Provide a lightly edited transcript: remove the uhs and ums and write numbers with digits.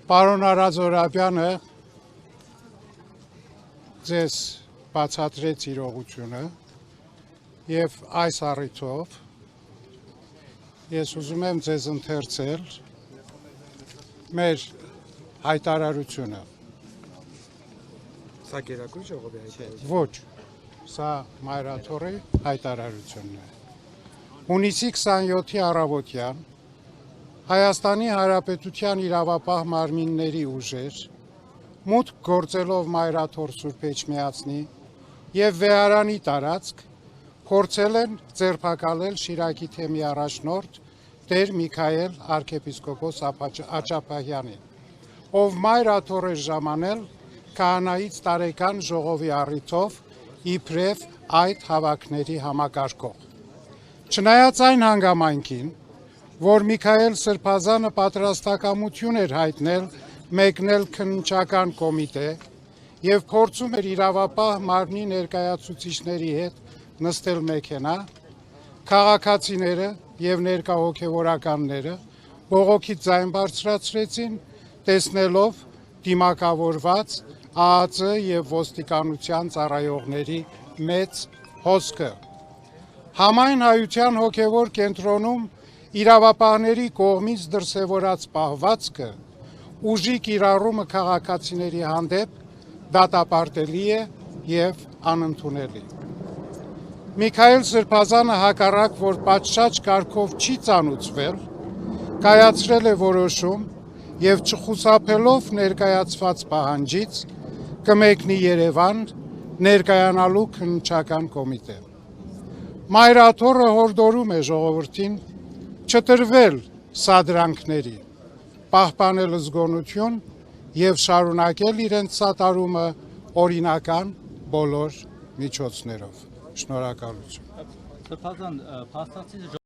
Պարոն Արազորաբյանը ձեզ բացատրեց իրողությունը եւ այս առիթով ես ուզում եմ ձեզ ընթերցել մեր հայտարարությունը։ Սա Գերագույն ժողովի հայտարարություն։ Ոչ, սա Մայրաթորի հայտարարությունն է։ Հունիսի 27-ի առավոտյան Հայաստանի Հանրապետության իրավապահ մարմինների ուժեր մուտք գործելով Մայրաթոր Սուրբ Էջմիածնի եւ Վեհարանի տարածք փորձել են ձերբակալել Շիրակի թեմի առաջնորդ Տեր Միքայել arczepiskopos Աճապահյանին, ով Մայրաթոր է ժամանել քահանայից տարեկան ժողովի առիթով իբրև այդ հավաքների համակարգող։ Չնայած այն հանգամանքին, որ Միքայել Սրբազանը պատրաստակամություն էր հայտնել մեկնել քննչական կոմիտե եւ փորձում էր իրավապահ մարմնի ներկայացուցիչների հետ նստել մեքենա, քաղաքացիները եւ ներկա հոգեվորականները բողոքի ձայն բարձրացրեցին, տեսնելով դիմակավորված ԱԱԾ եւ ոստիկանության ծառայողների մեծ հոսքը։ Համայն հայության հոգևոր կենտրոնում իրավապահների կողմից դրսևորած պահվածքը ուժի կիրառումը քաղաքացիների հանդեպ դատապարտելի է եւ անընդունելի։ Միքայել Սրբազանը հակառակ, որ պատշաճ կարգով չի ծանուցվել, կայացրել է որոշում եւ չխուսափելով ներկայացված պահանջից կմեկնի Երևան ներկայանալու քննչական կոմիտե։ Մայրաթորը հորդորում է ժողովրդին չտրվել սադրանքների, պահպանել զգոնություն եւ շարունակել իրենց սատարումը օրինական բոլոր միջոցներով։ Շնորհակալություն։ Սրբազան, փաստացի